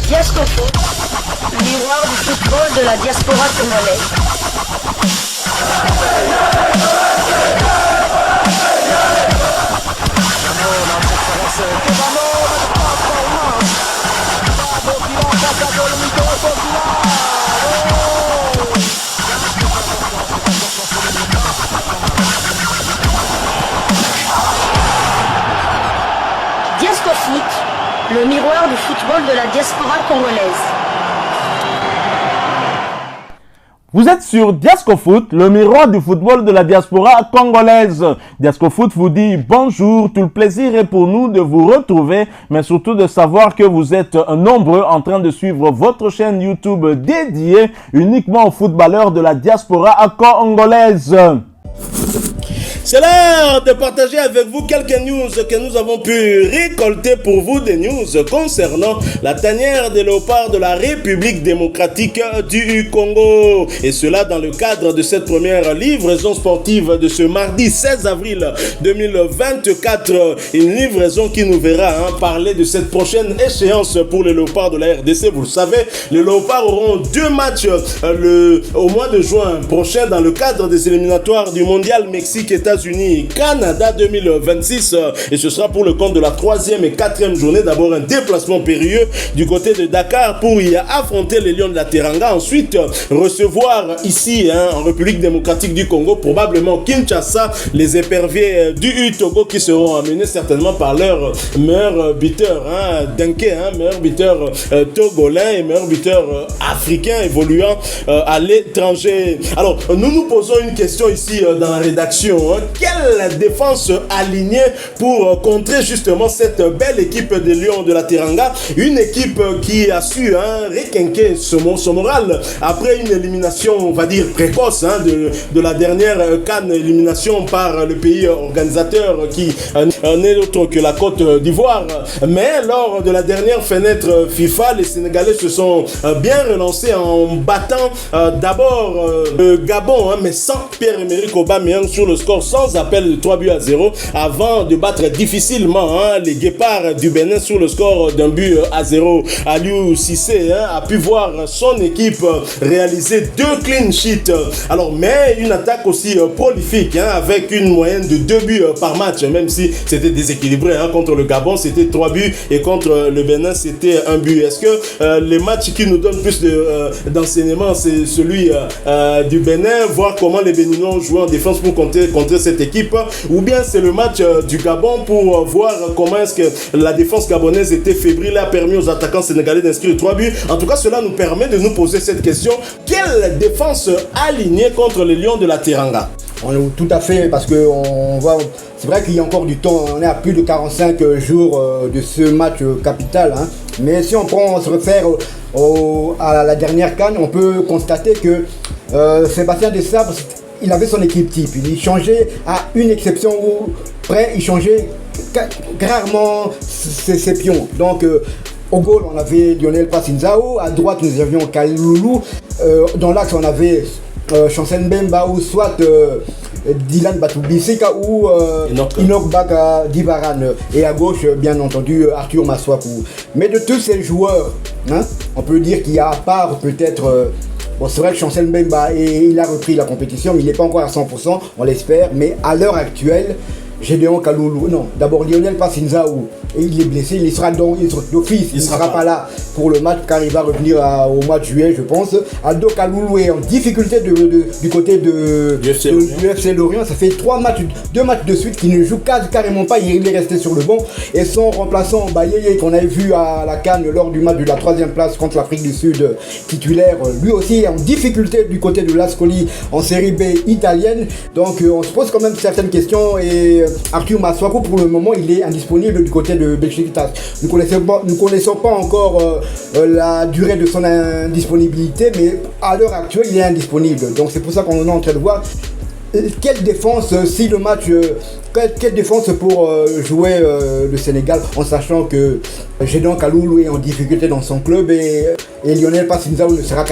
Diascofoot, miroir du football de la diaspora congolaise. Diascofoot, le miroir du football de la diaspora congolaise. Vous êtes sur Diascofoot, le miroir du football de la diaspora congolaise. Diascofoot vous dit bonjour, tout le plaisir est pour nous de vous retrouver, mais surtout de savoir que vous êtes nombreux en train de suivre votre chaîne YouTube dédiée uniquement aux footballeurs de la diaspora congolaise. C'est l'heure de partager avec vous quelques news que nous avons pu récolter pour vous, des news concernant la tanière des léopards de la République démocratique du Congo. Et cela dans le cadre de cette première livraison sportive de ce mardi 16 avril 2024. Une livraison qui nous verra parler de cette prochaine échéance pour les léopards de la RDC. Vous le savez, les léopards auront 2 matchs au mois de juin prochain dans le cadre des éliminatoires du mondial Mexique-États-Unis Canada 2026 et ce sera pour le compte de la 3e et 4e journée. D'abord un déplacement périlleux du côté de Dakar pour y affronter les Lions de la Teranga, ensuite recevoir ici en République démocratique du Congo, probablement Kinshasa, les éperviers du Togo qui seront amenés certainement par leur meilleur buteur Denke, meilleur buteur togolais et meilleur buteur africain évoluant à l'étranger. Alors nous posons une question ici dans la rédaction. Quelle défense alignée pour contrer justement cette belle équipe des Lions de la Teranga, une équipe qui a su requinquer son moral après une élimination, on va dire précoce de la dernière CAN, élimination par le pays organisateur qui n'est autre que la Côte d'Ivoire. Mais lors de la dernière fenêtre FIFA, les Sénégalais se sont bien relancés en battant d'abord le Gabon, mais sans Pierre-Emerick Aubameyang sur le score sans appel de 3-0 avant de battre difficilement les Guépards du Bénin sur le score d'1-0. Aliou Cissé a pu voir son équipe réaliser 2 clean sheets. Alors, mais une attaque aussi prolifique avec une moyenne de 2 buts par match, même si c'était déséquilibré. Contre le Gabon, c'était 3 buts et contre le Bénin, c'était 1 but. Est-ce que les matchs qui nous donnent plus d'enseignement, c'est celui du Bénin, voir comment les Béninois ont joué en défense pour contrer cette équipe, ou bien c'est le match du Gabon pour voir comment est-ce que la défense gabonaise était fébrile, a permis aux attaquants sénégalais d'inscrire 3 buts. En tout cas, cela nous permet de nous poser cette question: quelle défense alignée contre les Lions de la Teranga? Tout à fait, parce que on voit, c'est vrai qu'il y a encore du temps, on est à plus de 45 jours de ce match capital, mais si on se réfère à la dernière CAN, on peut constater que Sébastien Desabre, il avait son équipe type, il changeait à une exception où près il changeait rarement ses pions. Donc au goal on avait Lionel Passinzao, à droite nous avions Kalulu, dans l'axe on avait Chancel Mbemba ou soit Dylan Batoubisika ou Enoch Baka Divaran, et à gauche bien entendu Arthur Maswaku. Mais de tous ces joueurs, on peut dire qu'il y a à part peut-être c'est vrai que Chancel Mbemba, il a repris la compétition, mais il n'est pas encore à 100%, on l'espère, mais à l'heure actuelle, Gédéon Kalulu, non, d'abord Lionel Passinzao, et il est blessé, il sera d'office, il ne sera pas là pour le match car il va revenir au mois de juillet, je pense. Aldo Kalulu est en difficulté du côté de l'UFC Lorient, ça fait 2 matchs de suite qu'il ne joue carrément pas, il est resté sur le banc, et son remplaçant Bayeye qu'on avait vu à la CAN lors du match de la 3e place contre l'Afrique du Sud titulaire, lui aussi est en difficulté du côté de l'Ascoli en série B italienne. Donc on se pose quand même certaines questions, et Arthur Maswaku pour le moment il est indisponible du côté de Beşiktaş. Nous connaissons pas encore la durée de son indisponibilité, mais à l'heure actuelle il est indisponible. Donc c'est pour ça qu'on est en train de voir quelle défense quelle défense pour jouer le Sénégal, en sachant que Gédéon Kalulu est en difficulté dans son club et Lionel Passinzao ne sera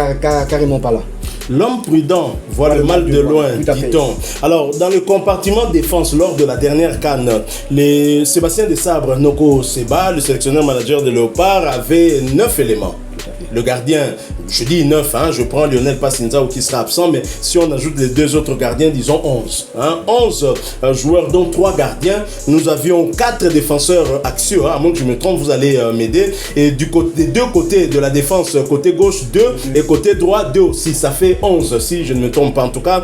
carrément pas là. L'homme prudent voit le mal de loin, dit-on. Alors, dans le compartiment défense, lors de la dernière CAN, Sébastien Desabre, Noko Seba, le sélectionneur manager de Léopard, avait 9 éléments. le gardien, je dis 9, hein, je prends Lionel Passinzao qui sera absent, mais si on ajoute les 2 autres gardiens, disons 11. Hein, 11 joueurs, dont 3 gardiens. Nous avions 4 défenseurs axiaux, hein, à moins que je me trompe, vous allez m'aider. Et des 2 côtés de la défense, côté gauche 2 et côté droit 2 aussi. Ça fait 11, si je ne me trompe pas. En tout cas,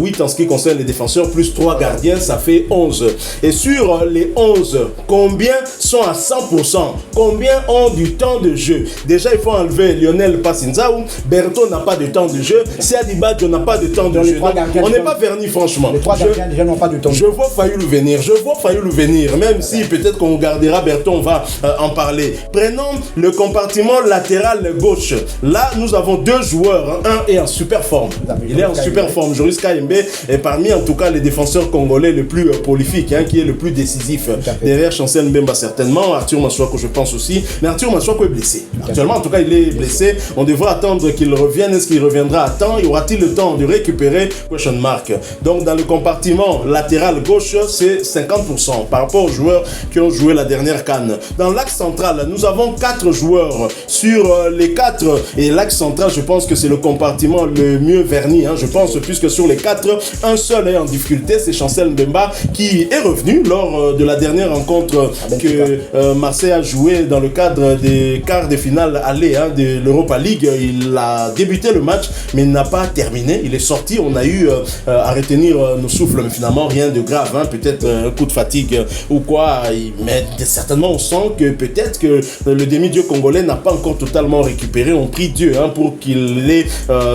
8 en ce qui concerne les défenseurs, plus 3 gardiens, ça fait 11. Et sur les 11, combien sont à 100%? Combien ont du temps de jeu? Déjà, il faut enlever Lionel Passinzao. Berto n'a pas de temps de jeu. Siadi Badjo n'a pas de temps de jeu. Donc, on n'est pas vernis, franchement. Les 3 gardiens déjà n'ont pas de temps. Je vois Fayoulou venir. Même si peut-être qu'on gardera Berto, on va en parler. Prenons le compartiment latéral gauche. Là, nous avons 2 joueurs. Hein. Un est en super forme. Il est en super forme. Joris Kayembe est parmi, en tout cas, les défenseurs congolais le plus prolifique, hein, qui est le plus décisif. Derrière Chancel Mbemba, certainement. Arthur Masuako, je pense aussi. Mais Arthur Masuako est blessé. Actuellement, en tout cas, il est blessé. On devra attendre qu'il revienne. Est-ce qu'il reviendra à temps? Y aura-t-il le temps de récupérer? Question mark. Donc, dans le compartiment latéral gauche, c'est 50% par rapport aux joueurs qui ont joué la dernière CAN. Dans l'axe central, nous avons 4 joueurs. Sur les 4, et l'axe central, je pense que c'est le compartiment le mieux verni, hein, je pense, puisque sur les 4, un seul est en difficulté, c'est Chancel Mbemba qui est revenu lors de la dernière rencontre que Marseille a joué dans le cadre des quarts de finale aller, hein, de l'Europa League. Il a débuté le match, mais il n'a pas terminé. Il est sorti, on a eu à retenir nos souffles, mais finalement rien de grave, hein, peut-être un coup de fatigue ou quoi, mais certainement on sent que peut-être que le demi-dieu congolais n'a pas encore totalement récupéré. On prie Dieu, hein, pour qu'il ait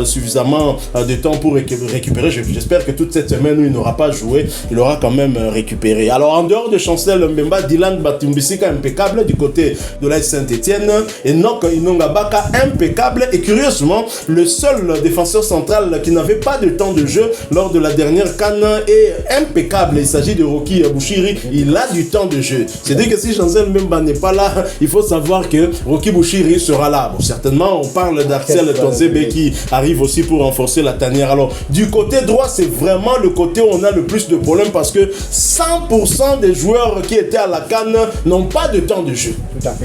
suffisamment de temps pour récupérer. J'espère que toute cette semaine où il n'aura pas joué, il aura quand même récupéré. Alors en dehors de Chancel Mbemba, Dylan Batumbisika impeccable du côté de l'AS Saint-Etienne, et Nok Inongabaka impeccable, et curieusement le seul défenseur central qui n'avait pas de temps de jeu lors de la dernière CAN est impeccable. Il s'agit de Rocky Bouchiri, il a du temps de jeu. C'est-à-dire que si Chancel Mbemba n'est pas là, il faut savoir que Rocky Bouchiri sera là. Bon, certainement on parle d'Axel Tonzebe qui arrive aussi pour renforcer la tanière. Alors du côté droit, c'est vraiment le côté où on a le plus de problèmes, parce que 100% des joueurs qui étaient à la CAN n'ont pas de temps de jeu.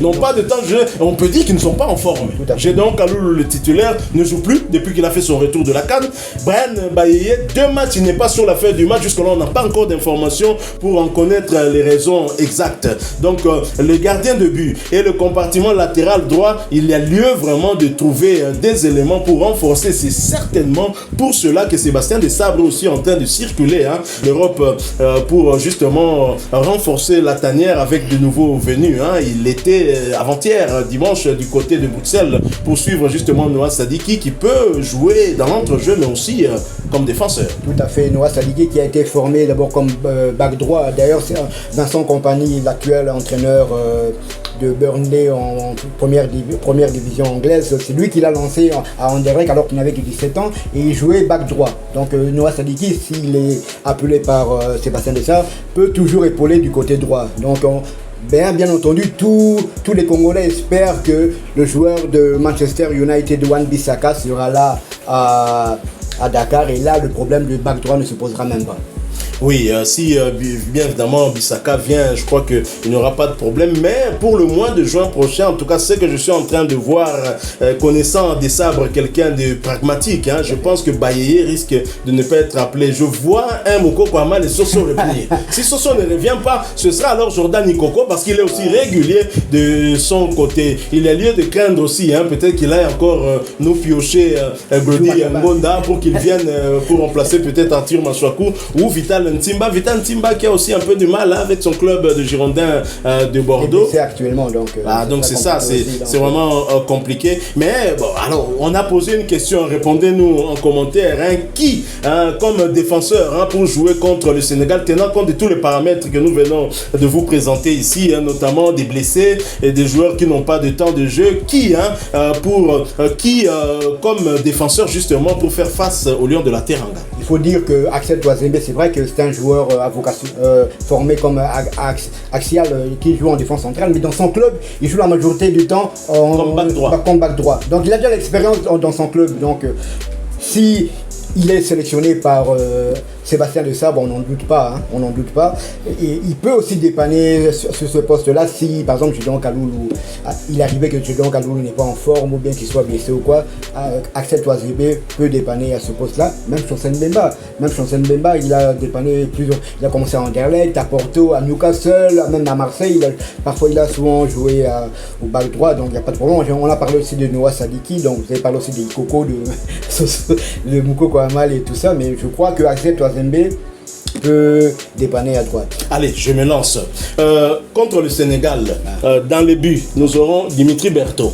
N'ont pas de temps de jeu. On peut dire qu'ils ne sont pas en forme. J'ai donc Kaloulou, le titulaire, ne joue plus depuis qu'il a fait son retour de la CAN. Brian Bayeye, 2 matchs, il n'est pas sur la feuille du match. Jusque-là, on n'a pas encore d'informations pour en connaître les raisons exactes. Donc, le gardien de but et le compartiment latéral droit, il y a lieu vraiment de trouver des éléments pour renforcer. C'est certainement pour cela que Sébastien Desabre est aussi en train de circuler, hein, l'Europe pour justement renforcer la tanière avec de nouveaux venus. Hein. Il était avant-hier, dimanche, du côté de Bruxelles pour suivre justement Noah Sadiki qui peut jouer dans l'entrejeu mais aussi comme défenseur. Tout à fait, Noah Sadiki qui a été formé d'abord comme back droit. D'ailleurs, c'est Vincent Kompany, l'actuel entraîneur de Burnley en première division anglaise. C'est lui qui l'a lancé à Anderlecht alors qu'il n'avait que 17 ans et il jouait back droit. Donc Noah Sadiki, s'il est appelé par Sébastien Desabre, peut toujours épauler du côté droit. Donc bien entendu, tous les Congolais espèrent que le joueur de Manchester United, Wan-Bissaka, sera là à Dakar, et là le problème de back droit ne se posera même pas. Oui, si bien évidemment Bissaka vient, je crois qu'il n'y aura pas de problème. Mais pour le mois de juin prochain, en tout cas, c'est que je suis en train de voir, connaissant Desabre, quelqu'un de pragmatique. Hein, je pense que Bayeye risque de ne pas être appelé. Je vois un Moko Kwama et Soso replier. Si Soso ne revient pas, ce sera alors Jordan Nikoko, parce qu'il est aussi régulier de son côté. Il y a lieu de craindre aussi, hein, peut-être qu'il aille encore nous piocher Brody Ngonda pour qu'il vienne pour remplacer peut-être Arthur Masuaku ou Vital Ntimba qui a aussi un peu de mal, hein, avec son club de Girondins de Bordeaux. C'est actuellement donc. Donc c'est ça, c'est vraiment compliqué. Mais bon, alors on a posé une question, répondez-nous en commentaire. Hein, qui, comme défenseur, hein, pour jouer contre le Sénégal, tenant compte de tous les paramètres que nous venons de vous présenter ici, hein, notamment des blessés et des joueurs qui n'ont pas de temps de jeu, qui, comme défenseur justement pour faire face aux Lions de la Teranga? Il faut dire que Axel Touazembe, c'est vrai que c'est un joueur à vocation formé comme axial qui joue en défense centrale, mais dans son club, il joue la majorité du temps comme back droit. Donc il a déjà l'expérience dans son club. Donc si il est sélectionné par Sébastien Desabre, on n'en doute pas, hein, on n'en doute pas. Et il peut aussi dépanner sur ce poste-là si, par exemple, Gédéon Kaloulou, il arrivait que Gédéon Kaloulou n'est pas en forme ou bien qu'il soit blessé ou quoi. Axel Touazébé peut dépanner à ce poste-là. Même Chancel Mbemba, il a dépanné plusieurs. Il a commencé à Anderlecht, à Porto, à Newcastle, même à Marseille. Parfois, il a souvent joué au back droit, donc il n'y a pas de problème. On a parlé aussi de Noah Sadiki, donc vous avez parlé aussi des Coco, de Moukoko Amal et tout ça, mais je crois que Axel Touazébé peut dépanner à droite. Allez, je me lance. Contre le Sénégal, dans les buts, nous aurons Dimitri Berthaud.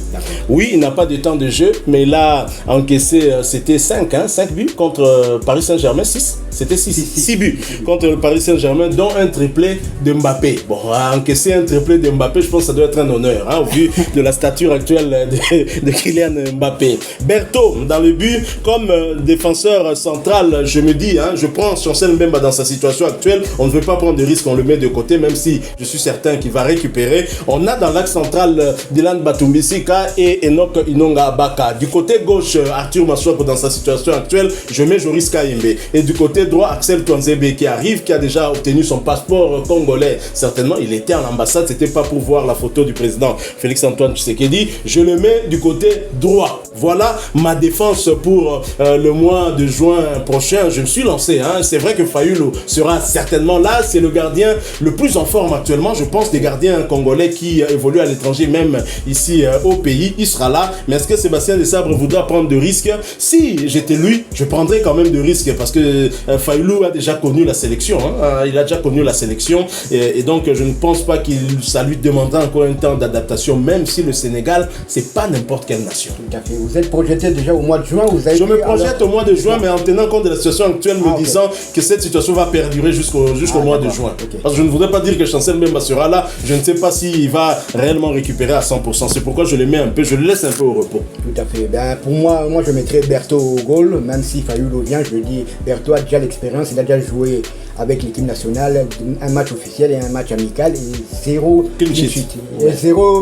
Oui, il n'a pas de temps de jeu, mais il a encaissé, c'était 5 buts contre Paris Saint-Germain, 6. C'était 6 buts contre le Paris Saint-Germain, dont un triplé de Mbappé. Bon, encaisser un triplé de Mbappé, je pense que ça doit être un honneur, hein, au vu de la stature actuelle de Kylian Mbappé. Berthaud, dans le but, comme défenseur central, je me dis, je prends Chancel Mbemba dans sa situation actuelle, on ne veut pas prendre de risque, on le met de côté, même si je suis certain qu'il va récupérer. On a dans l'axe central Dylan Batumbisika et Enoch Inonga Abaka. Du côté gauche, Arthur Maswako dans sa situation actuelle, je mets Joris Kayembe. Et du côté droit, Axel Touanzebe qui arrive, qui a déjà obtenu son passeport congolais. Certainement, il était à l'ambassade, c'était pas pour voir la photo du président Félix-Antoine Tshisekedi. Je le mets du côté droit. Voilà ma défense pour le mois de juin prochain. Je me suis lancé, c'est vrai que Fayulu sera certainement là, c'est le gardien le plus en forme actuellement, je pense, des gardiens congolais qui évoluent à l'étranger, même ici au pays, il sera là. Mais est-ce que Sébastien Desabre voudra prendre de risques? Si j'étais lui, je prendrais quand même de risques parce que Fayulu a déjà connu la sélection, il a déjà connu la sélection et donc je ne pense pas que ça lui demandera encore un temps d'adaptation, même si le Sénégal, c'est pas n'importe quelle nation. Tout à fait. Vous êtes projeté déjà au mois de juin, je me projette au mois de juin, mais en tenant compte de la situation actuelle, me disant que cette situation va perdurer jusqu'au mois de juin. Okay. Parce que je ne voudrais pas dire que Chancel Mbemba sera là, je ne sais pas s'il va réellement récupérer à 100%. C'est pourquoi je le mets un peu, je le laisse un peu au repos. Tout à fait. Pour moi je mettrais Berthaud au goal, même si Fayulu vient, je dis Berthaud a déjà l'expérience, il a déjà joué avec l'équipe nationale, un match officiel et un match amical et 0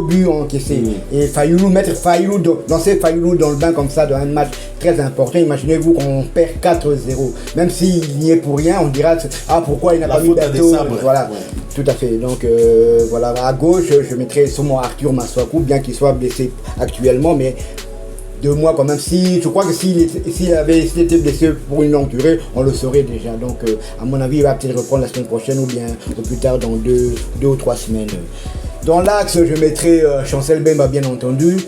but encaissé. Et lancer Fayulu dans le bain comme ça dans un match très important, imaginez-vous qu'on perd 4-0, même s'il n'y est pour rien, on dira pourquoi il n'a pas mis Berthaud, voilà. Ouais. Tout à fait. Donc voilà, à gauche je mettrais sûrement Arthur Maswaku, bien qu'il soit blessé actuellement, mais 2 mois quand même. Je crois que s'il était blessé pour une longue durée, on le saurait déjà. Donc à mon avis, il va peut-être reprendre la semaine prochaine ou bien au plus tard dans 2 ou 3 semaines. Dans l'axe, je mettrai Chancel Mbemba, bien entendu,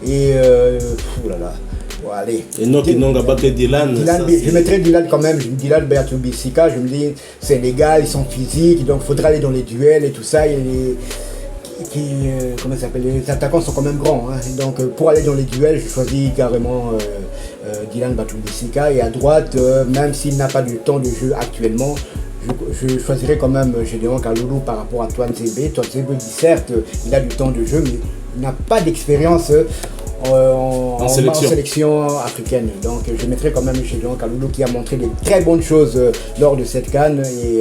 et allez. Et non qui n'ont pas Dylan. Je mettrais Dylan quand même, Dylan Batumbisika, je me dis c'est légal, ils sont physiques, donc il faudra aller dans les duels et tout ça. Comment ça s'appelle, les attaquants sont quand même grands, donc pour aller dans les duels, je choisis carrément Dylan Batumbisika, et à droite, même s'il n'a pas du temps de jeu actuellement, je choisirais quand même Gédéon Kaloulou par rapport à Touanzebe. Touanzebe, certes, il a du temps de jeu, mais il n'a pas d'expérience en sélection africaine. Donc je mettrai quand même Gédéon Kaloulou qui a montré de très bonnes choses lors de cette CAN et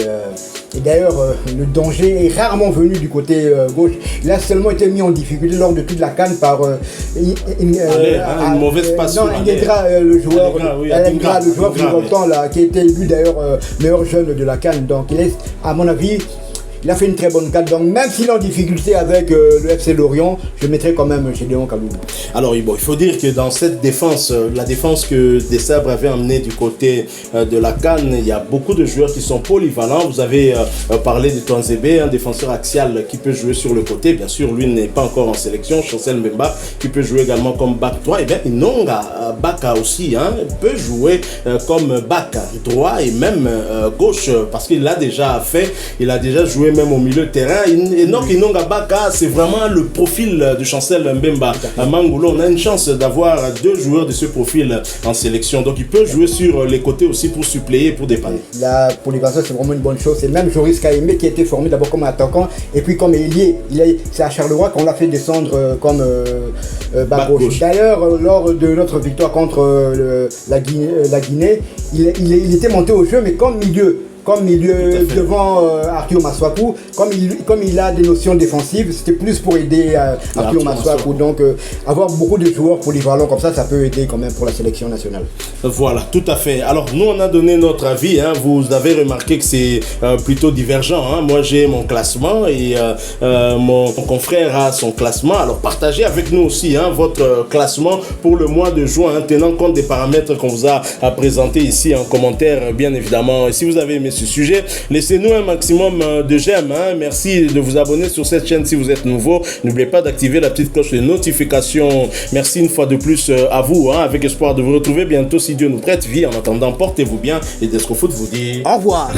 d'ailleurs le danger est rarement venu du côté gauche. Il a seulement été mis en difficulté lors de toute la CAN par une mauvaise passe. Ingegra, le joueur Vigotan là, qui a été élu d'ailleurs meilleur jeune de la CAN. Donc il est, à mon avis, il a fait une très bonne CAN, donc même s'il est en difficulté avec le FC Lorient, je mettrai quand même Gédéon Kaloulou. Alors il faut dire que dans cette défense, la défense que Desabre avait emmenée du côté de la CAN, il y a beaucoup de joueurs qui sont polyvalents. Vous avez parlé de Touanzebe, un défenseur axial qui peut jouer sur le côté. Bien sûr, lui n'est pas encore en sélection. Chancel Mbemba qui peut jouer également comme back droit. Et bien Inonga Baka aussi peut jouer comme back droit et même gauche, parce qu'il l'a déjà fait. Il a déjà joué même au milieu de terrain. Enoch Inonga Baka, c'est vraiment le profil de Chancel Mbemba. À Mangoulou, on a une chance d'avoir 2 joueurs de ce profil en sélection. Donc il peut jouer sur les côtés aussi pour suppléer, pour dépanner. La polyvalence, c'est vraiment une bonne chose. C'est même Joris Kayembe qui a été formé d'abord comme attaquant et puis comme ailier. C'est à Charleroi qu'on l'a fait descendre comme back gauche. D'ailleurs, lors de notre victoire contre la Guinée, il était monté au jeu, mais comme milieu. comme milieu devant Arthur Masuaku. Comme il a des notions défensives, c'était plus pour aider Arthur Masuaku. Donc avoir beaucoup de joueurs polyvalents comme ça peut aider quand même pour la sélection nationale. Voilà, tout à fait. Alors nous on a donné notre avis, hein. Vous avez remarqué que c'est plutôt divergent, hein. Moi j'ai mon classement et mon confrère a son classement. Alors partagez avec nous aussi, hein, votre classement pour le mois de juin, hein, tenant compte des paramètres qu'on vous a présentés ici en commentaire, bien évidemment. Et si vous avez aimé ce sujet, laissez-nous un maximum de j'aime, hein. Merci de vous abonner sur cette chaîne si vous êtes nouveau. N'oubliez pas d'activer la petite cloche de notification. Merci une fois de plus à vous, hein, avec espoir de vous retrouver bientôt si Dieu nous prête vie. En attendant, portez-vous bien et Desco Foot vous dit au revoir.